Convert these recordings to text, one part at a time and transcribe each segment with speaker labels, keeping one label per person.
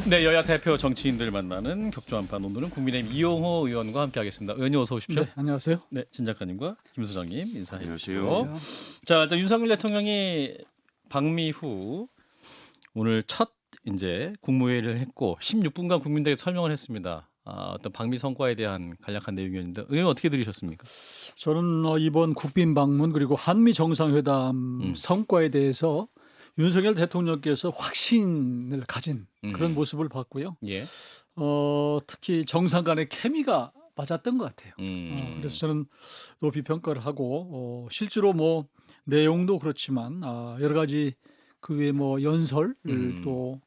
Speaker 1: 네, 여야 대표 정치인들 만나는 격조한판 오늘은 국민의힘 이용호 의원과 함께하겠습니다. 의원님 어서 오십시오.
Speaker 2: 네, 안녕하세요.
Speaker 1: 네, 진 작가님과 김 소장님 인사해 주시고요.
Speaker 3: 안녕하세요.
Speaker 1: 자, 일단 윤석열 대통령이 방미 후 오늘 첫 이제 국무회의를 했고 16분간 국민들에게 설명을 했습니다. 어떤 방미 성과에 대한 간략한 내용이었는데 의원 어떻게 들으셨습니까?
Speaker 2: 저는 이번 국빈 방문 그리고 한미 정상회담 성과에 대해서 윤석열 대통령께서 확신을 가진 그런 모습을 봤고요.
Speaker 1: 예.
Speaker 2: 특히 정상 간의 케미가 맞았던 것 같아요. 그래서
Speaker 1: 음.
Speaker 2: 저는 높이 평가를 하고 실제로 뭐 내용도 그렇지만 여러 가지 그 외에 뭐 연설 또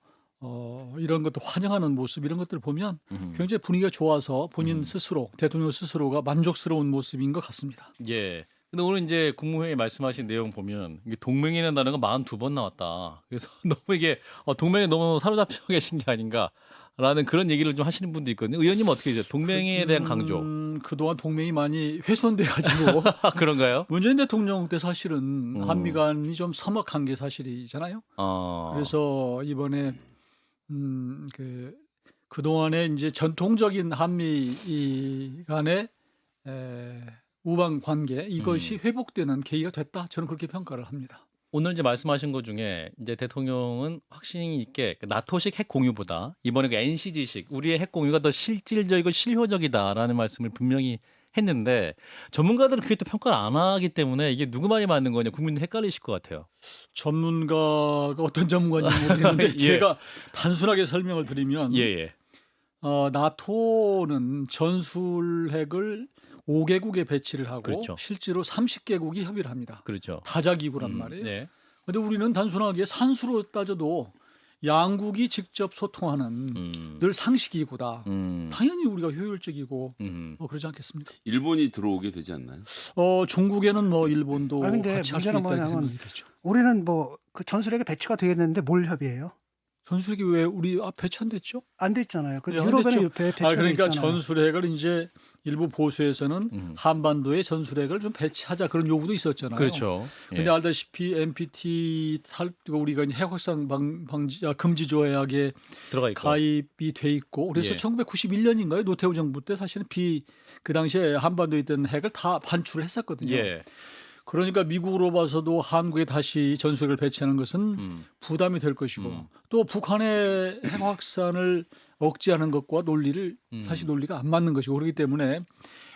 Speaker 2: 이런 것도 환영하는 모습 이런 것들을 보면 굉장히 분위기가 좋아서 본인 스스로 대통령 스스로가 만족스러운 모습인 것 같습니다.
Speaker 1: 예. 근데 오늘 이제 국무회의 말씀하신 내용 보면 이게 동맹이라는 단어가 42번 나왔다. 그래서 너무 이게 동맹에 너무 사로잡혀 계신 게 아닌가라는 그런 얘기를 좀 하시는 분도 있거든요. 의원님 어떻게 이제 동맹에 대한 강조
Speaker 2: 그동안 동맹이 많이 훼손돼가지고
Speaker 1: 그런가요?
Speaker 2: 문재인 대통령 때 사실은 한미 간이 좀 서먹한 게 사실이잖아요. 그래서 이번에 그동안에 이제 전통적인 한미 간의 우방 관계 이것이 회복되는 계기가 됐다. 저는 그렇게 평가를 합니다.
Speaker 1: 오늘 이제 말씀하신 것 중에 이제 대통령은 확신이 있게 나토식 핵 공유보다 이번에 그 NCG식 우리의 핵 공유가 더 실질적이고 실효적이다라는 말씀을 분명히 했는데 전문가들은 그게 또 평가를 안 하기 때문에 이게 누구 말이 맞는 거냐 국민들 헷갈리실 것 같아요.
Speaker 2: 전문가가 어떤 전문가인지 모르겠는데
Speaker 1: 예.
Speaker 2: 제가 단순하게 설명을 드리면
Speaker 1: 예.
Speaker 2: 나토는 전술핵을 5개국에 배치를 하고
Speaker 1: 그렇죠.
Speaker 2: 실제로 30개국이 협의를 합니다.
Speaker 1: 그렇죠.
Speaker 2: 다자기구란 말이에요.
Speaker 1: 네.
Speaker 2: 근데 우리는 단순하게 산수로 따져도 양국이 직접 소통하는 늘 상식이구다. 당연히 우리가 효율적이고 그러지 않겠습니까?
Speaker 3: 일본이 들어오게 되지 않나요?
Speaker 2: 중국에는 뭐 일본도
Speaker 4: 아니, 근데
Speaker 2: 같이 할 수
Speaker 4: 문제는
Speaker 2: 있다 이렇게
Speaker 4: 뭐냐면
Speaker 2: 생각이겠죠.
Speaker 4: 우리는 뭐 그 전술핵에 배치가 되어 있는데 뭘 협의해요?
Speaker 2: 전술핵이 왜 우리 배치 안 됐죠?
Speaker 4: 안 돼 있잖아요. 그
Speaker 2: 네, 안
Speaker 4: 유럽에는
Speaker 2: 됐죠.
Speaker 4: 옆에 배치가 돼
Speaker 2: 그러니까
Speaker 4: 있잖아요.
Speaker 2: 전술핵을 이제 일부 보수에서는 한반도에 전술핵을 좀 배치하자 그런 요구도 있었잖아요.
Speaker 1: 그렇죠. 예.
Speaker 2: 근데 알다시피 NPT 우리가 이제 핵 확산 방지 금지 조약에
Speaker 1: 들어가 있고.
Speaker 2: 가입이 돼 있고 그래서
Speaker 1: 예.
Speaker 2: 1991년인가요? 노태우 정부 때 사실은 그 당시에 한반도에 있던 핵을 다 반출을 했었거든요.
Speaker 1: 예.
Speaker 2: 그러니까 미국으로 봐서도 한국에 다시 전술핵을 배치하는 것은 부담이 될 것이고 또 북한의 핵 확산을 억제하는 것과 논리를 사실 논리가 안 맞는 것이고 그렇기 때문에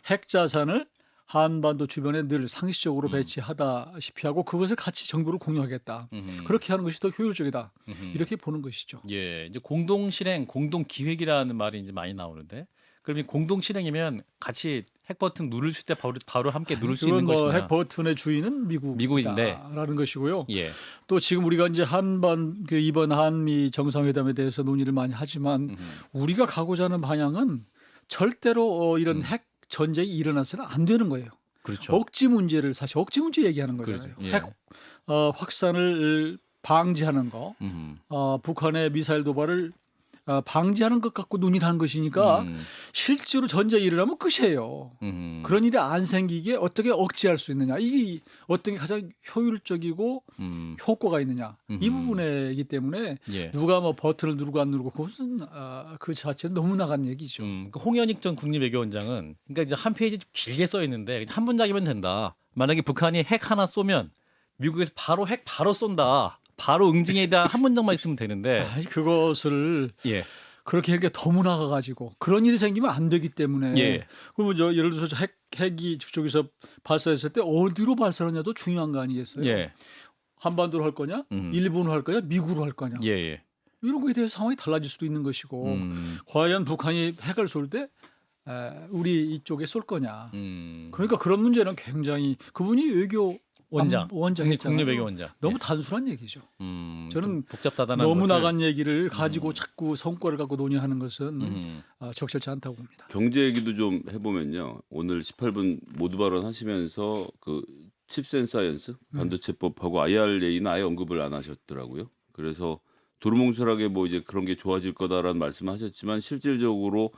Speaker 2: 핵 자산을 한반도 주변에 늘 상시적으로 배치하다시피 하고 그것을 같이 정보를 공유하겠다. 그렇게 하는 것이 더 효율적이다. 이렇게 보는 것이죠.
Speaker 1: 예, 이제 공동 실행, 공동 기획이라는 말이 이제 많이 나오는데, 그러면 공동 실행이면 같이 핵 버튼 누를 수 때 바로 함께 누를 수 있는
Speaker 2: 그건 뭐
Speaker 1: 것이냐?
Speaker 2: 핵 버튼의 주인은
Speaker 1: 미국인데.
Speaker 2: 미국이다라는 것이고요.
Speaker 1: 예,
Speaker 2: 또 지금 우리가 이제 이번 한미 정상회담에 대해서 논의를 많이 하지만 우리가 가고자 하는 방향은 절대로 이런 핵 전쟁이 일어나서는 안 되는 거예요.
Speaker 1: 그렇죠.
Speaker 2: 억지 문제를 사실 억지 문제 얘기하는 거잖아요.
Speaker 1: 그렇죠. 예.
Speaker 2: 핵 확산을 방지하는 거, 북한의 미사일 도발을 방지하는 것 갖고 논의를 하는 것이니까 실제로 전쟁이 일어나면 끝이에요. 그런 일이 안 생기게 어떻게 억제할 수 있느냐, 이게 어떤 게 가장 효율적이고 효과가 있느냐, 이 부분이기 때문에
Speaker 1: 예.
Speaker 2: 누가 뭐 버튼을 누르고 안 누르고 그것은 그 자체는 너무 나간 얘기죠.
Speaker 1: 그 홍현익 전 국립외교원장은 그러니까 이제 한 페이지 길게 써 있는데 한 문장이면 된다. 만약에 북한이 핵 하나 쏘면 미국에서 바로 쏜다. 바로 응징에 대한 한 문장만 있으면 되는데
Speaker 2: 그것을
Speaker 1: 예.
Speaker 2: 그렇게 이렇게 더 나가가지고 그런 일이 생기면 안 되기 때문에
Speaker 1: 예.
Speaker 2: 그러면 예를 들어서 핵이 저쪽에서 발사했을 때 어디로 발사하느냐도 중요한 거 아니겠어요?
Speaker 1: 예.
Speaker 2: 한반도로 할 거냐, 일본으로 할 거냐, 미국으로 할 거냐,
Speaker 1: 예.
Speaker 2: 이런 거에 대해서 상황이 달라질 수도 있는 것이고 과연 북한이 핵을 쏠 때 우리 이쪽에 쏠 거냐. 그러니까 그런 문제는 굉장히 그분이 원장이잖아요.
Speaker 1: 국립외교원장.
Speaker 2: 너무
Speaker 1: 예.
Speaker 2: 단순한 얘기죠.
Speaker 1: 저는
Speaker 2: 저는
Speaker 1: 복잡다단한
Speaker 2: 너무
Speaker 1: 것을
Speaker 2: 나간 얘기를 가지고 자꾸 성과를 갖고 논의하는 것은 적절치 않다고 봅니다.
Speaker 3: 경제 얘기도 좀 해보면요. 오늘 18분 모두 발언하시면서 그 칩센사이언스 반도체법하고 IRA는 아예 언급을 안 하셨더라고요. 그래서 두루뭉술하게 뭐 이제 그런 게 좋아질 거다라는 말씀하셨지만 실질적으로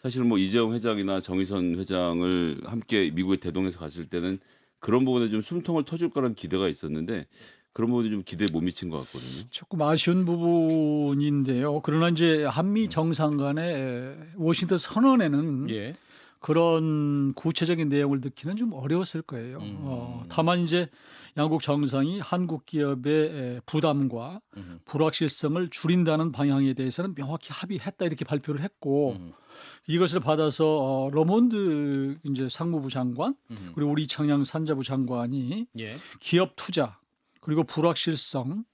Speaker 3: 사실 뭐 이재용 회장이나 정의선 회장을 함께 미국에 대동해서 갔을 때는 그런 부분에 좀 숨통을 터질 거란 기대가 있었는데 그런 부분이 좀 기대에 못 미친 것 같거든요.
Speaker 2: 조금 아쉬운 부분인데요. 그러나 이제 한미 정상 간의 워싱턴 선언에는
Speaker 1: 예.
Speaker 2: 그런 구체적인 내용을 넣기는 좀 어려웠을 거예요. 다만 이제 양국 정상이 한국 기업의 부담과 불확실성을 줄인다는 방향에 대해서는 명확히 합의했다 이렇게 발표를 했고 이것을 받아서 러몬드 이제 상무부 장관 그리고 우리 이창양 산자부 장관이
Speaker 1: 예.
Speaker 2: 기업 투자 그리고 불확실성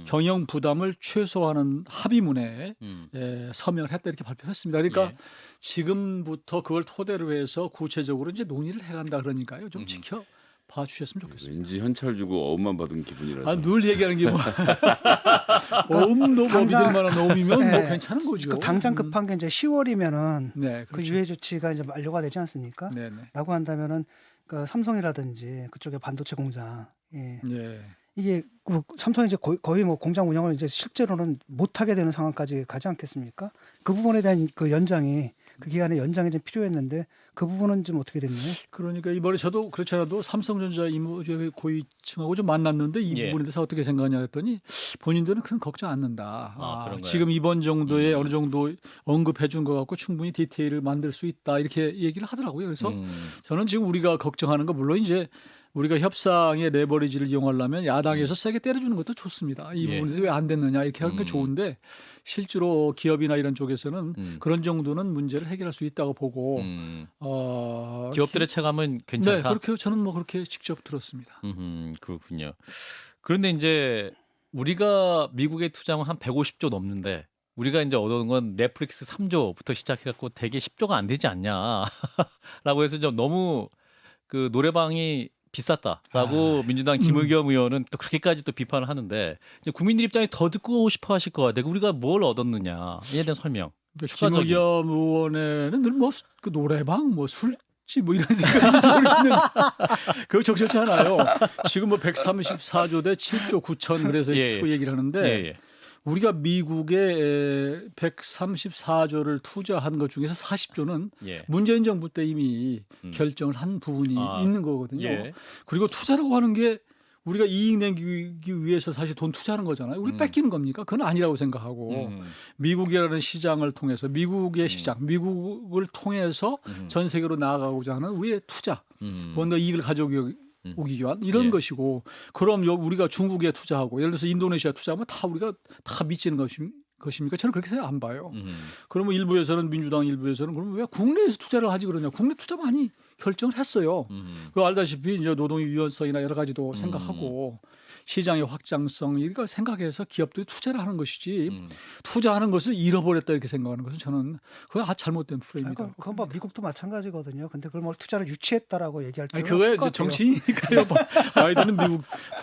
Speaker 2: 경영 부담을 최소화하는 합의문에 서명을 했다 이렇게 발표했습니다. 그러니까
Speaker 1: 예.
Speaker 2: 지금부터 그걸 토대로 해서 구체적으로 이제 논의를 해간다 그러니까요. 좀 지켜봐 주셨으면 좋겠습니다.
Speaker 3: 왠지 현찰 주고 어음만 받은 기분이라서.
Speaker 2: 늘 얘기하는 게 뭐 어음도 뭐
Speaker 4: 당장-
Speaker 2: 믿을 만한 어음이면 뭐
Speaker 4: 네.
Speaker 2: 괜찮은 거죠.
Speaker 4: 그 당장 급한 게 이제 10월이면은
Speaker 2: 네,
Speaker 4: 그
Speaker 2: 그렇죠.
Speaker 4: 유예 조치가 이제 만료가 되지 않습니까?
Speaker 2: 네, 네.
Speaker 4: 라고 한다면은 그 삼성이라든지 그쪽에 반도체 공장
Speaker 2: 네.
Speaker 4: 이게 그 삼성이 이제 거의 뭐 공장 운영을 이제 실제로는 못 하게 되는 상황까지 가지 않겠습니까? 그 부분에 대한 그 연장이 그 기간의 연장이 좀 필요했는데 그 부분은 좀 어떻게 됐나요?
Speaker 2: 그러니까 이번에 저도 그렇지 않아도 삼성전자 이모 고위층하고 좀 만났는데 이
Speaker 1: 예.
Speaker 2: 부분에 대해서 어떻게 생각하냐 했더니 본인들은 큰 걱정 않는다.
Speaker 1: 그런가요?
Speaker 2: 지금 이번 정도의 어느 정도 언급해 준 것 같고 충분히 디테일을 만들 수 있다 이렇게 얘기를 하더라고요. 그래서 저는 지금 우리가 걱정하는 거 물론 이제 우리가 협상의 레버리지를 이용하려면 야당에서 세게 때려주는 것도 좋습니다. 이
Speaker 1: 예.
Speaker 2: 부분에서 왜 안 됐느냐 이렇게 하는 게 좋은데 실제로 기업이나 이런 쪽에서는 그런 정도는 문제를 해결할 수 있다고 보고
Speaker 1: 기업들의 체감은
Speaker 2: 네,
Speaker 1: 괜찮다.
Speaker 2: 그렇게 저는 뭐 그렇게 직접 들었습니다.
Speaker 1: 그렇군요. 그런데 이제 우리가 미국에 투자한 한 150조 넘는데 우리가 이제 얻어온 건 넷플릭스 3조부터 시작해갖고 대개 10조가 안 되지 않냐라고 해서 좀 너무 그 노래방이 비쌌다라고 민주당 김의겸 의원은 또 그렇게까지 또 비판을 하는데 이제 국민들 입장에 더 듣고 싶어하실 것 같아요. 우리가 뭘 얻었느냐에 대한 설명. 추가적인.
Speaker 2: 김의겸 의원에는 늘 뭐 그 노래방, 뭐 술집 뭐 이런 생각이 들어있는 그거 적절치 않아요. 지금 뭐 134조 대 7조 9천 그래서
Speaker 1: 예,
Speaker 2: 자꾸 얘기를 하는데
Speaker 1: 예.
Speaker 2: 우리가 미국에 134조를 투자한 것 중에서 40조는
Speaker 1: 예.
Speaker 2: 문재인 정부 때 이미 결정을 한 부분이 있는 거거든요.
Speaker 1: 예.
Speaker 2: 그리고 투자라고 하는 게 우리가 이익 내기 위해서 사실 돈 투자하는 거잖아요. 우리 뺏기는 겁니까? 그건 아니라고 생각하고 미국이라는 시장을 통해서 미국의 시장, 미국을 통해서 전 세계로 나아가고자 하는 우리의 투자, 뭔가 이익을 가져오기 위한 이런
Speaker 1: 예.
Speaker 2: 것이고 그럼 우리가 중국에 투자하고 예를 들어서 인도네시아 투자하면 다 우리가 다 미치는 것입니까? 저는 그렇게 생각 안 봐요. 그러면 일부에서는 민주당 일부에서는 그러면 왜 국내에서 투자를 하지 그러냐? 국내 투자 많이 결정을 했어요. 그 알다시피 이제 노동의 유연성이나 여러 가지도 생각하고 시장의 확장성 이걸 생각해서 기업들이 투자를 하는 것이지 투자하는 것을 잃어버렸다 이렇게 생각하는 것은 저는 그거 잘못된 프레임이다.
Speaker 4: 그건 뭐 미국도 마찬가지거든요. 근데 그걸 뭐 투자를 유치했다라고 얘기할
Speaker 2: 아니
Speaker 4: 필요는
Speaker 2: 그거야
Speaker 4: 없을 것
Speaker 2: 이제
Speaker 4: 같아요.
Speaker 2: 정치니까요.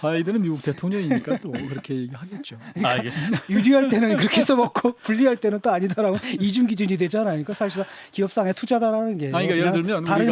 Speaker 2: 바이든은 미국 대통령이니까 또 그렇게 얘기하겠죠.
Speaker 1: 알겠습니다.
Speaker 4: 유리할 때는 그렇게 써먹고 불리할 때는 또 아니다라고 이중 기준이 되잖아요. 그러니까 사실 기업상의 투자다라는 게
Speaker 2: 아니, 그러니까 예를 들면
Speaker 4: 다른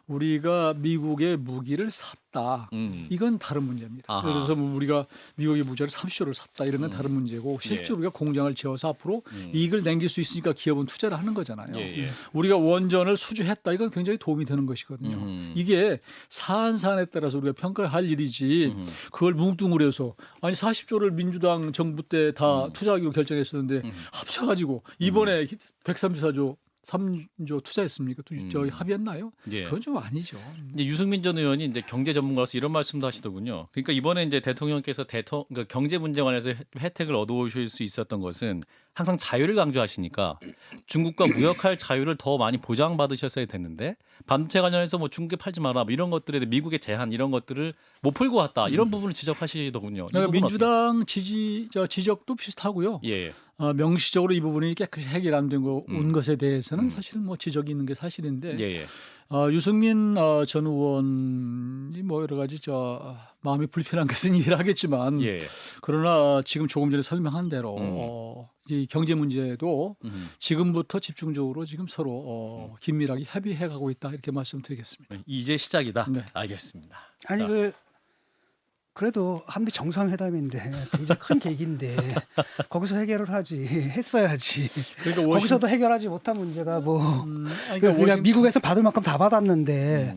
Speaker 2: 우리가 미국의 무기를 샀다. 이건 다른 문제입니다.
Speaker 1: 아하.
Speaker 2: 그래서 뭐 우리가 미국의 무기를 30조를 샀다. 이런 건 다른 문제고 실제로 우리가 공장을 지어서 앞으로 이익을 남길 수 있으니까 기업은 투자를 하는 거잖아요.
Speaker 1: 예.
Speaker 2: 우리가 원전을 수주했다. 이건 굉장히 도움이 되는 것이거든요. 이게 사안사안에 따라서 우리가 평가할 일이지 그걸 뭉뚱그려서 아니 40조를 민주당 정부 때 다 투자하기로 결정했었는데 합쳐가지고 이번에 134조 3조 투자했습니까? 저희 합의했나요?
Speaker 1: 예.
Speaker 2: 그건 좀 아니죠.
Speaker 1: 이제 유승민 전 의원이 이제 경제 전문가로서 이런 말씀도 하시더군요. 그러니까 이번에 이제 대통령께서 그러니까 경제 문제 관해서 혜택을 얻어오실 수 있었던 것은 항상 자유를 강조하시니까 중국과 무역할 자유를 더 많이 보장받으셨어야 됐는데 반도체 관련해서 뭐 중국에 팔지 마라 뭐 이런 것들에 대해 미국의 제한 이런 것들을 못 풀고 왔다 이런 부분을 지적하시더군요. 이
Speaker 2: 그러니까
Speaker 1: 부분은
Speaker 2: 민주당 지적도 비슷하고요.
Speaker 1: 어떻게- 예.
Speaker 2: 명시적으로 이 부분이 깨끗이 해결 안 되고 온 것에 대해서는 사실 뭐 지적이 있는 게 사실인데
Speaker 1: 예.
Speaker 2: 유승민 전 의원이 뭐 여러 가지 마음이 불편한 것은 이해를 하겠지만
Speaker 1: 예.
Speaker 2: 그러나 지금 조금 전에 설명한 대로 이 경제 문제도 지금부터 집중적으로 지금 서로 긴밀하게 협의해 가고 있다 이렇게 말씀드리겠습니다.
Speaker 1: 이제 시작이다.
Speaker 2: 네.
Speaker 1: 알겠습니다.
Speaker 4: 아니
Speaker 1: 자.
Speaker 4: 그래도 한미 정상회담인데 굉장히 큰 계기인데 거기서 해결을 했어야지.
Speaker 2: 그러니까
Speaker 4: 거기서도 해결하지 못한 문제가 뭐
Speaker 2: 아니,
Speaker 4: 그냥
Speaker 2: 워싱턴-
Speaker 4: 미국에서 받을 만큼 다 받았는데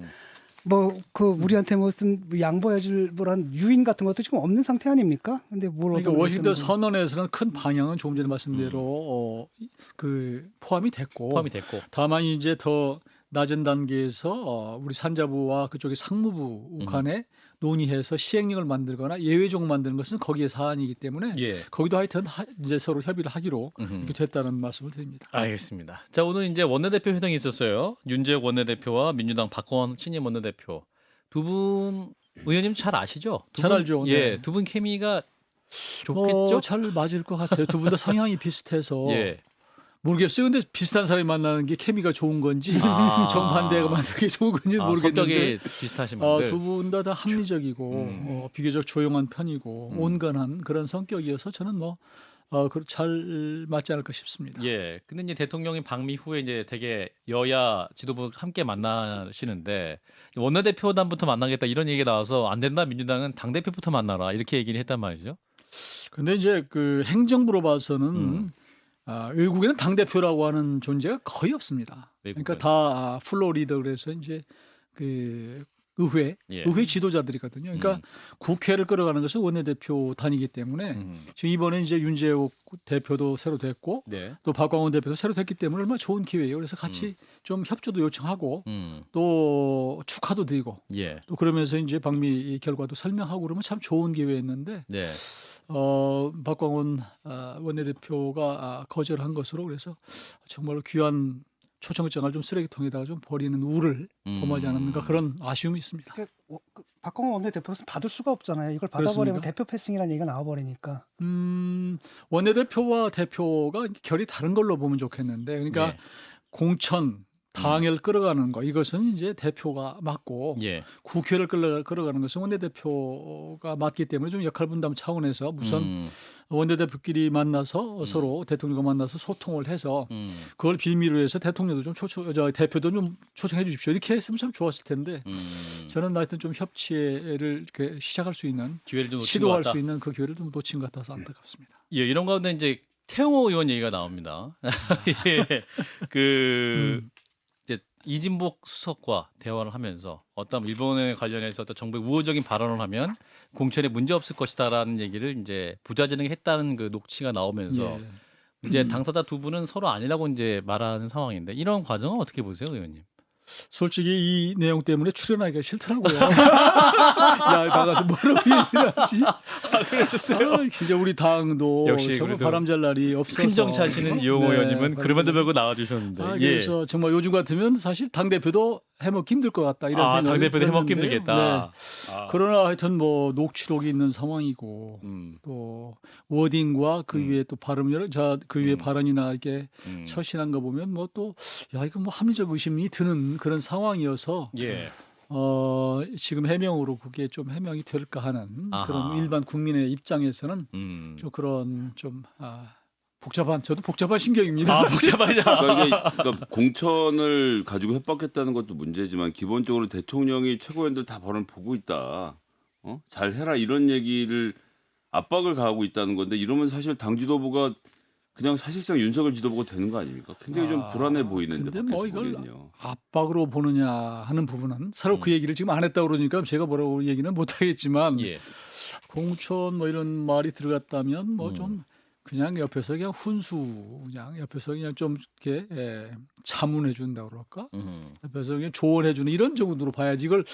Speaker 4: 뭐 그 우리한테 무슨 양보해줄 뭐란 유인 같은 것도 지금 없는 상태 아닙니까? 근데 뭘
Speaker 2: 그러니까
Speaker 4: 어떤
Speaker 2: 워싱턴
Speaker 4: 어떤
Speaker 2: 선언에서는 큰 방향은 조금 전에 말씀대로 그 포함이 됐고 다만 이제 더 낮은 단계에서 우리 산자부와 그쪽의 상무부 간에 논의해서 시행령을 만들거나 예외조항 만드는 것은 거기에 사안이기 때문에
Speaker 1: 예.
Speaker 2: 거기도 하여튼 이제 서로 협의를 하기로 이렇게 됐다는 말씀을 드립니다.
Speaker 1: 알겠습니다. 자, 오늘 이제 원내대표 회동이 있었어요. 윤재욱 원내대표와 민주당 박원 신임 원내대표 두 분 의원님 잘 아시죠?
Speaker 2: 잘 알죠.
Speaker 1: 예,
Speaker 2: 네.
Speaker 1: 두 분 케미가
Speaker 2: 뭐
Speaker 1: 좋겠죠?
Speaker 2: 잘 맞을 것 같아요. 두 분 다 성향이 비슷해서
Speaker 1: 예.
Speaker 2: 모르겠어요. 근데 비슷한 사람이 만나는 게 케미가 좋은 건지
Speaker 1: 아.
Speaker 2: 정반대가 만나는 게 좋은 건지 모르겠는데
Speaker 1: 성격이 비슷하신 분들.
Speaker 2: 두 분 다 합리적이고 비교적 조용한 편이고 온건한 그런 성격이어서 저는 뭐 잘 맞지 않을까 싶습니다.
Speaker 1: 예. 근데 이제 대통령이 방미 후에 이제 되게 여야 지도부 함께 만나시는데 원내대표단부터 만나겠다 이런 얘기가 나와서 안 된다. 민주당은 당대표부터 만나라. 이렇게 얘기를 했단 말이죠.
Speaker 2: 근데 이제 그 행정부로 봐서는 외국에는 당 대표라고 하는 존재가 거의 없습니다.
Speaker 1: 외국은.
Speaker 2: 그러니까 다 플로어 리더 그래서 이제 그 의회 지도자들이거든요. 그러니까 국회를 끌어가는 것은 원내대표 단위이기 때문에 지금 이번에 이제 윤재욱 대표도 새로 됐고
Speaker 1: 네.
Speaker 2: 또 박광원 대표도 새로 됐기 때문에 얼마나 좋은 기회예요. 그래서 같이 좀 협조도 요청하고 또 축하도 드리고
Speaker 1: 예.
Speaker 2: 또 그러면서 이제 방미 결과도 설명하고 그러면 참 좋은 기회였는데
Speaker 1: 네.
Speaker 2: 박광원 원내대표가 거절한 것으로 그래서 정말로 귀한 초청장을 좀 쓰레기통에다가 좀 버리는 우를 범하지 않았는가 그런 아쉬움이 있습니다.
Speaker 4: 그 박광원 원내대표는 받을 수가 없잖아요. 이걸 받아버리면
Speaker 2: 그렇습니까?
Speaker 4: 대표 패싱이라는 얘기가 나와버리니까.
Speaker 2: 원내대표와 대표가 결이 다른 걸로 보면 좋겠는데 그러니까
Speaker 1: 네.
Speaker 2: 공천 당을 끌어가는 거 이것은 이제 대표가 맡고
Speaker 1: 예.
Speaker 2: 국회를 끌어가는 것은 원내대표가 맡기 때문에 좀 역할 분담 차원에서 우선 원내대표끼리 만나서 서로 대통령과 만나서 소통을 해서 그걸 빌미로 해서 대통령도 좀 대표도 좀 초청해 주십시오. 이렇게 했으면 참 좋았을 텐데 저는 하여튼 좀 협치를 이렇게 시작할 수 있는
Speaker 1: 기회를 좀 놓친 것
Speaker 2: 시도할
Speaker 1: 같다.
Speaker 2: 수 있는 그 기회를 좀 놓친 것 같아서 안타깝습니다.
Speaker 1: 예, 이런 가운데 이제 태영호 의원 얘기가 나옵니다. 예. 이제 이진복 수석과 대화를 하면서 어떤 일본에 관련해서 어떤 정부의 우호적인 발언을 하면 공천에 문제 없을 것이다라는 얘기를 이제 부자진행에 했다는 그 녹취가 나오면서 이제 당사자 두 분은 서로 아니라고 이제 말하는 상황인데 이런 과정은 어떻게 보세요, 의원님?
Speaker 2: 솔직히 이 내용 때문에 출연하기가 싫더라고요. 야, 나가서 뭐라고 얘기를 하지? 그러셨어요? 진짜 우리 당도
Speaker 1: 역시
Speaker 2: 정말
Speaker 1: 그래도
Speaker 2: 바람잘 날이 없어서.
Speaker 1: 큰 정치하시는 이용호
Speaker 2: 네,
Speaker 1: 의원님은 그럼에도 불구하고 나와주셨는데.
Speaker 2: 그래서 정말 요즘 같으면 사실 당대표도 해먹기 힘들 것 같다. 이런 생각이
Speaker 1: 당대표도 해먹기
Speaker 2: 들었는데,
Speaker 1: 힘들겠다.
Speaker 2: 네. 그러나 하여튼 뭐 녹취록이 있는 상황이고 또 워딩과 그 위에 또 발음 그 위에 발언이나 이렇게 처신한 거 보면 뭐 또 야 이거 뭐 합리적 의심이 드는 그런 상황이어서
Speaker 1: 예.
Speaker 2: 지금 해명으로 그게 좀 해명이 될까 하는
Speaker 1: 아하.
Speaker 2: 그런 일반 국민의 입장에서는 좀 그런 좀 저도 복잡한 신경입니다.
Speaker 1: 복잡하냐.
Speaker 3: 그러니까 공천을 가지고 협박했다는 것도 문제지만 기본적으로 대통령이 최고위원들 다 벌을 보고 있다. 잘 해라 이런 얘기를 압박을 가하고 있다는 건데 이러면 사실 당 지도부가 그냥 사실상 윤석열 지도부가 되는 거 아닙니까? 굉장히 좀 불안해 보이는데
Speaker 2: 근데 뭐
Speaker 3: 밖에서
Speaker 2: 이걸
Speaker 3: 보기엔요.
Speaker 2: 압박으로 보느냐 하는 부분은 서로 그 얘기를 지금 안 했다고 그러니까 제가 뭐라고 얘기는 못 하겠지만
Speaker 1: 예.
Speaker 2: 공천 뭐 이런 말이 들어갔다면 뭐 좀 그냥 옆에서 그냥 그냥 옆에서 그냥 좀 이렇게 자문해 준다고 그럴까? 옆에서 그냥 조언해 주는 이런 정도로 봐야지 이걸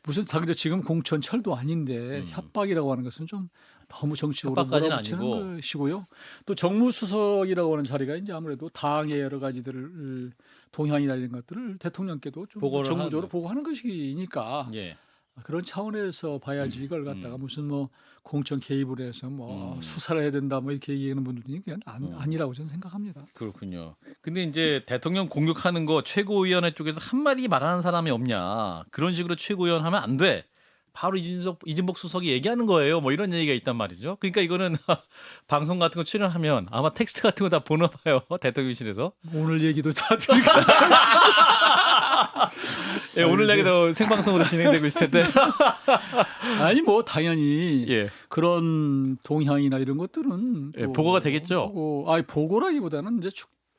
Speaker 2: 무슨 당장 지금 공천철도 아닌데 협박이라고 하는 것은 좀 너무 정치적으로
Speaker 1: 협박까지는
Speaker 2: 몰아붙이는
Speaker 1: 아니고.
Speaker 2: 것이고요. 또 정무수석이라고 하는 자리가 이제 아무래도 당의 여러 가지들을 동향이나 이런 것들을 대통령께도 좀
Speaker 1: 보고를
Speaker 2: 정무적으로
Speaker 1: 하는.
Speaker 2: 보고하는 것이니까
Speaker 1: 예.
Speaker 2: 그런 차원에서 봐야지 이걸 갖다가 무슨 뭐 공천 개입을 해서 뭐 수사를 해야 된다 뭐 이렇게 얘기하는 분들이 그냥 아니라고 저는 생각합니다.
Speaker 1: 그렇군요. 근데 이제 대통령 공격하는 거 최고위원회 쪽에서 한마디 말하는 사람이 없냐. 그런 식으로 최고위원 하면 안 돼. 바로 이진복 수석이 얘기하는 거예요. 뭐 이런 얘기가 있단 말이죠. 그러니까 이거는 방송 같은 거 출연하면 아마 텍스트 같은 거 다 보나 봐요. 대통령실에서.
Speaker 2: 오늘 얘기도 다 들고
Speaker 1: 예, 오늘 얘기도 생방송으로 진행되고 있을 텐데.
Speaker 2: 아니 뭐 당연히
Speaker 1: 예.
Speaker 2: 그런 동향이나 이런 것들은
Speaker 1: 예,
Speaker 2: 또
Speaker 1: 보고가 되겠죠?
Speaker 2: 보고라기보다는 이제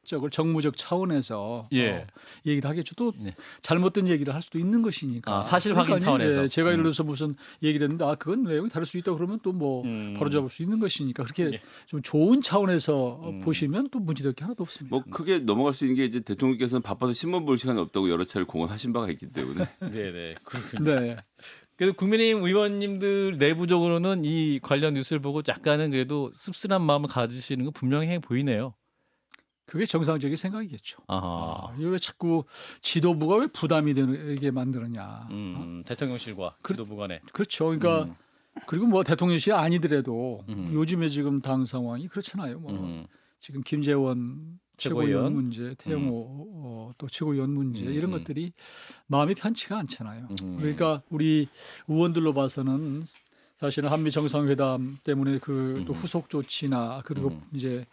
Speaker 2: 정책적으로 정무적 차원에서
Speaker 1: 예.
Speaker 2: 얘기를 하겠죠. 또
Speaker 1: 네.
Speaker 2: 잘못된 얘기를 할 수도 있는 것이니까.
Speaker 1: 아, 사실 확인 차원에서.
Speaker 2: 예, 제가 예를 들어서 무슨 얘기를 했는데 그건 내용이 다를 수 있다 그러면 또 뭐 바로 잡을 수 있는 것이니까 그렇게
Speaker 1: 예.
Speaker 2: 좀 좋은 차원에서 보시면 또 문제될 게 하나도 없습니다.
Speaker 3: 뭐 크게 넘어갈 수 있는 게 이제 대통령께서는 바빠서 신문 볼 시간이 없다고 여러 차례 공언하신 바가 있기 때문에
Speaker 1: 네네. 그렇군요.
Speaker 2: 네.
Speaker 1: 그래도 국민의힘 의원님들 내부적으로는 이 관련 뉴스를 보고 약간은 그래도 씁쓸한 마음을 가지시는 건 분명해 보이네요.
Speaker 2: 그게 정상적인 생각이겠죠.
Speaker 1: 아하.
Speaker 2: 이거 왜 자꾸 지도부가 왜 부담이 되게 만드느냐.
Speaker 1: 대통령실과 지도부 간에.
Speaker 2: 그렇죠. 그러니까 그리고 뭐 대통령실이 아니더라도
Speaker 1: 음.
Speaker 2: 요즘에 지금 당 상황이 그렇잖아요. 뭐 지금 김재원
Speaker 1: 최고위원.
Speaker 2: 최고위원 문제, 태영호 또 최고위원 문제 이런 것들이 마음이 편치가 않잖아요. 그러니까 우리 의원들로 봐서는 사실은 한미 정상회담 때문에 그 또 후속 조치나 그리고 이제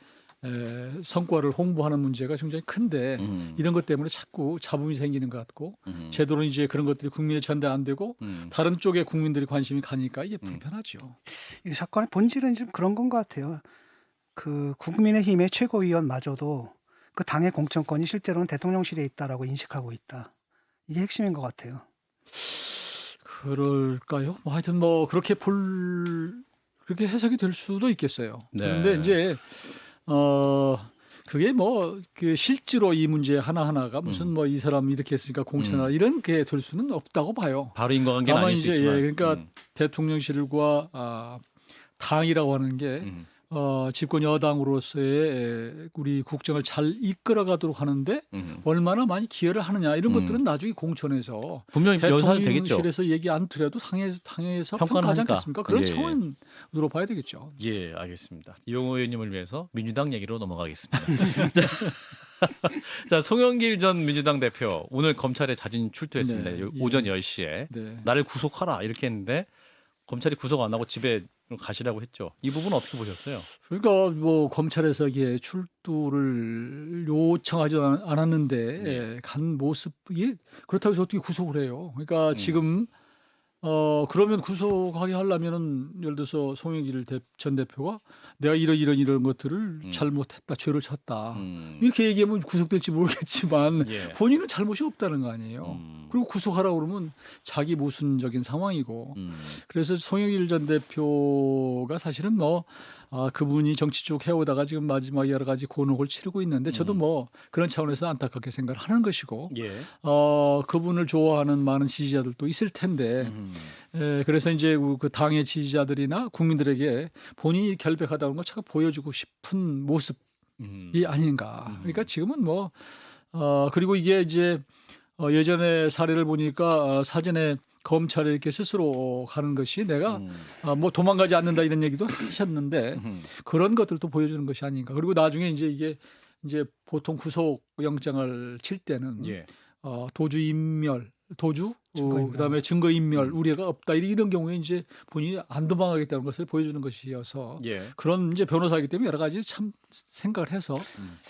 Speaker 2: 성과를 홍보하는 문제가 굉장히 큰데 이런 것 때문에 자꾸 잡음이 생기는 것 같고 제대로 이제 그런 것들이 국민에 전달 안 되고 다른 쪽에 국민들이 관심이 가니까 이게 불편하죠.
Speaker 4: 이 사건의 본질은 좀 그런 건 것 같아요. 그 국민의힘의 최고위원마저도 그 당의 공천권이 실제로는 대통령실에 있다라고 인식하고 있다. 이게 핵심인 것 같아요.
Speaker 2: 그럴까요? 뭐 하여튼 뭐 그렇게 그렇게 해석이 될 수도 있겠어요.
Speaker 1: 네.
Speaker 2: 그런데 이제 그게 뭐 그 실제로 이 문제 하나하나가 무슨 뭐 이 사람 이렇게 했으니까 공천하라 이런 게 될 수는 없다고 봐요.
Speaker 1: 바로 인과관계는
Speaker 2: 다만
Speaker 1: 아닐 수
Speaker 2: 이제
Speaker 1: 있지만.
Speaker 2: 그러니까 대통령실과 당이라고 하는 게 집권 여당으로서의 우리 국정을 잘 이끌어가도록 하는데 얼마나 많이 기여를 하느냐 이런 것들은 나중에 공천에서
Speaker 1: 분명히 묘사는 되겠죠.
Speaker 2: 대통령실에서 얘기 안 드려도 당에서
Speaker 1: 평가는
Speaker 2: 평가하지
Speaker 1: 하니까.
Speaker 2: 않겠습니까? 그런
Speaker 1: 예.
Speaker 2: 차원으로 봐야 되겠죠.
Speaker 1: 예, 알겠습니다. 이용호 의원님을 위해서 민주당 얘기로 넘어가겠습니다. 자, 송영길 전 민주당 대표 오늘 검찰에 자진 출두했습니다.
Speaker 2: 네,
Speaker 1: 오전 10시에
Speaker 2: 네.
Speaker 1: 나를 구속하라 이렇게 했는데 검찰이 구속 안 하고 집에 가시라고 했죠. 이 부분 어떻게 보셨어요?
Speaker 2: 그러니까 뭐 검찰에서 이게 출두를 요청하지 않았는데 간 모습이 그렇다고 해서 어떻게 구속을 해요? 그러니까 지금 그러면 구속하게 하려면은 예를 들어서 송영길 전 대표가 내가 이런 것들을 잘못했다, 죄를 졌다 이렇게 얘기하면 구속될지 모르겠지만
Speaker 1: 예.
Speaker 2: 본인은 잘못이 없다는 거 아니에요. 그리고 구속하라고 그러면 자기 모순적인 상황이고 그래서 송영길 전 대표가 사실은 뭐 그분이 정치 쭉 해오다가 지금 마지막에 여러 가지 곤혹을 치르고 있는데 저도 뭐 그런 차원에서 안타깝게 생각을 하는 것이고
Speaker 1: 예.
Speaker 2: 그분을 좋아하는 많은 지지자들도 있을 텐데 그래서 이제 그 당의 지지자들이나 국민들에게 본인이 결백하다는 걸 참 보여주고 싶은 모습이 아닌가. 그러니까 지금은 뭐 그리고 이게 이제 예전에 사례를 보니까 사전에 검찰에 이렇게 스스로 가는 것이 내가 뭐 도망가지 않는다 이런 얘기도 하셨는데 그런 것들도 보여주는 것이 아닌가. 그리고 나중에 이제 이제 보통 구속 영장을 칠 때는
Speaker 1: 예.
Speaker 4: 증거인멸.
Speaker 2: 그다음에 증거인멸 우려가 없다 이런 경우에 이제 본인이 안 도망가겠다는 것을 보여주는 것이어서
Speaker 1: 예.
Speaker 2: 그런 이제 변호사이기 때문에 여러 가지 참 생각을 해서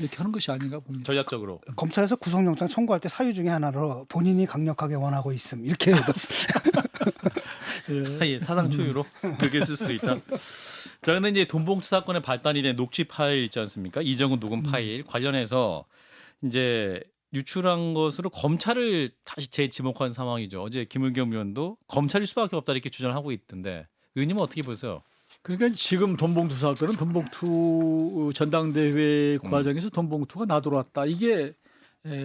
Speaker 2: 이렇게 하는 것이 아닌가 봅니다.
Speaker 1: 전략적으로.
Speaker 4: 검찰에서 구속영장 청구할 때 사유 중에 하나로 본인이 강력하게 원하고 있음 이렇게 넣었어요.
Speaker 2: 예.
Speaker 1: 예, 사상 초유로 그렇게 쓸 수 있다. 자, 근데 이제 돈봉투 사건의 발단이 된 녹취 파일 있지 않습니까? 이정은 녹음 파일 관련해서 이제 유출한 것으로 검찰을 다시 재지목한 상황이죠. 어제 김의겸 의원도 검찰일 수밖에 없다 이렇게 주장을 하고 있던데 의원님은 어떻게 보세요?
Speaker 2: 그러니까 지금 돈봉투 사건은 돈봉투 전당대회 과정에서 돈봉투가 나돌았다. 이게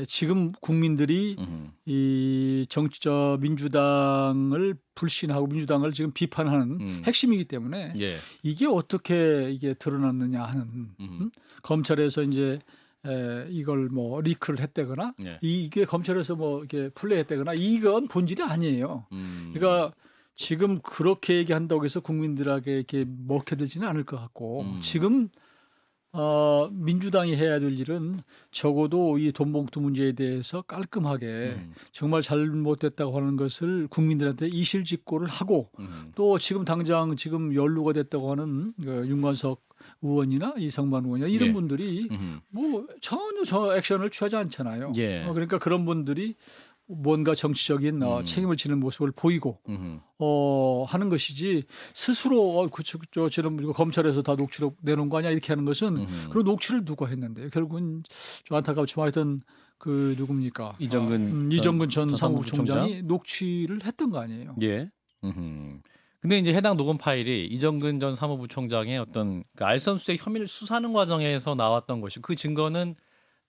Speaker 2: 지금 국민들이 이 정치적 민주당을 불신하고 민주당을 지금 비판하는 핵심이기 때문에
Speaker 1: 예.
Speaker 2: 이게 어떻게 이게 드러났느냐 하는 검찰에서 이제 이걸 뭐 리크를 했다거나
Speaker 1: 예.
Speaker 2: 이게 검찰에서 뭐 이렇게 플레이했다거나 이건 본질이 아니에요. 그러니까 지금 그렇게 얘기한다고 해서 국민들에게 이렇게 먹혀들지는 않을 것 같고 지금 민주당이 해야 될 일은 적어도 이 돈봉투 문제에 대해서 깔끔하게 정말 잘못됐다고 하는 것을 국민들한테 이실직고를 하고 또 지금 당장 지금 연루가 됐다고 하는 윤관석 의원이나 이성만 의원이나 이런
Speaker 1: 예.
Speaker 2: 분들이 뭐 전혀 저 액션을 취하지 않잖아요.
Speaker 1: 예.
Speaker 2: 그러니까 그런 분들이 뭔가 정치적인 책임을 지는 모습을 보이고 하는 것이지 스스로 지금 검찰에서 다 녹취록 내놓은 거 아니야 이렇게 하는 것은 그런 녹취를 누가 했는데 결국은 좀 안타깝지만 하여튼 그 누굽니까 이정근 전 사무부 총장이 녹취를 했던 거 아니에요.
Speaker 1: 예. 근데 이제 해당 녹음 파일이 이정근 전 사무부 총장의 어떤 그 알선수색 혐의를 수사하는 과정에서 나왔던 것이 그 증거는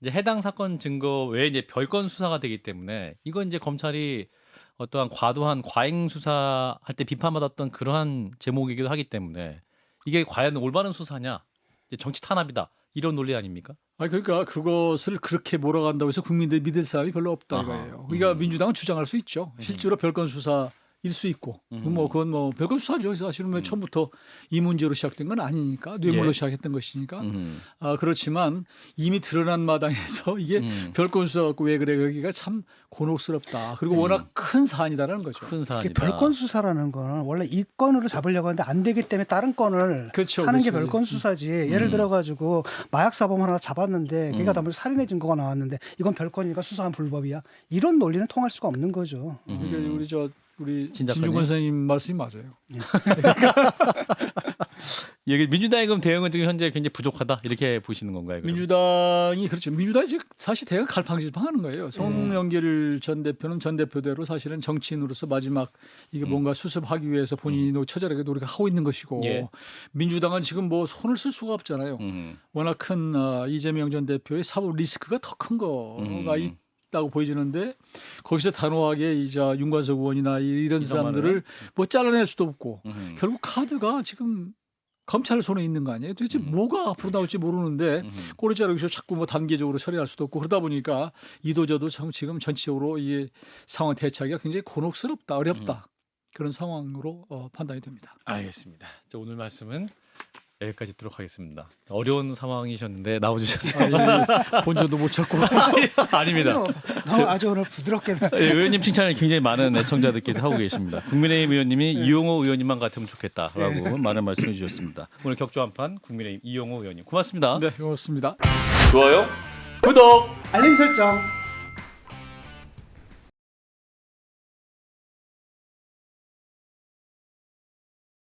Speaker 1: 이제 해당 사건 증거 외에 이제 별건 수사가 되기 때문에 이건 이제 검찰이 어떠한 과도한 과잉 수사할 때 비판받았던 그러한 제목이기도 하기 때문에 이게 과연 올바른 수사냐, 이제 정치 탄압이다 이런 논리 아닙니까?
Speaker 2: 그러니까 그것을 그렇게 몰아간다고 해서 국민들이 믿을 사람이 별로 없다 이거예요. 그러니까 민주당은 주장할 수 있죠. 실제로 별건 수사일 수 있고, 그건 뭐 별건 수사죠. 사실은 처음부터 이 문제로 시작된 건 아니니까 뇌물로 시작했던 것이니까. 그렇지만 이미 드러난 마당에서 이게 별건 수사 갖고 왜 그래 여기가 참 곤혹스럽다. 그리고 워낙 큰 사안이다라는 거죠.
Speaker 1: 큰 사안이다.
Speaker 4: 별건 수사라는 거는 원래 이 건으로 잡으려고 하는데 안 되기 때문에 다른 건을
Speaker 2: 그렇죠,
Speaker 4: 하는 게
Speaker 2: 그렇죠.
Speaker 4: 별건 수사지. 예를 들어 가지고 마약 사범 하나 잡았는데 걔가 담을 살인의 증거가 나왔는데 이건 별건이니까 수사한 불법이야. 이런 논리는 통할 수가 없는 거죠.
Speaker 2: 그러니까 우리
Speaker 1: 진 작가님?
Speaker 2: 진중권 선생님 말씀이 맞아요.
Speaker 1: 여기 민주당의 그럼 대응은 지금 현재 굉장히 부족하다 이렇게 보시는 건가요? 그럼?
Speaker 2: 민주당이 그렇죠. 민주당이 지금 사실 대응 갈팡질팡하는 거예요. 송영길 전 대표는 전 대표대로 사실은 정치인으로서 마지막 이게 뭔가 수습하기 위해서 본인이 처절하게 노력하고 있는 것이고
Speaker 1: 예.
Speaker 2: 민주당은 지금 뭐 손을 쓸 수가 없잖아요. 워낙 큰 이재명 전 대표의 사법 리스크가 더 큰 거가 있다고 보여지는데 거기서 단호하게 이제 윤관석 의원이나 이런 사람들을 뭐 잘라낼 수도 없고 결국 카드가 지금 검찰 손에 있는 거 아니에요? 도대체 뭐가 앞으로 나올지 모르는데 꼬리 자르기서 자꾸 뭐 단계적으로 처리할 수도 없고 그러다 보니까 이도저도 지금 전체적으로 이 상황 대처하기가 굉장히 곤혹스럽다, 어렵다 그런 상황으로 판단이 됩니다.
Speaker 1: 알겠습니다. 자, 오늘 말씀은 여기까지 듣도록 하겠습니다. 어려운 상황이셨는데 나와주셔서
Speaker 2: 본전도 못 찾고
Speaker 1: 아닙니다.
Speaker 4: 너무 아주 오늘 부드럽게
Speaker 1: 예, 의원님 칭찬을 굉장히 많은 애청자들께서 하고 계십니다. 국민의힘 의원님이 이용호 의원님만 같으면 좋겠다라고 많은 말씀해 주셨습니다. 오늘 격조 한판 국민의힘 이용호 의원님 고맙습니다.
Speaker 2: 네, 고맙습니다.
Speaker 1: 좋아요, 구독.
Speaker 4: 알림 설정.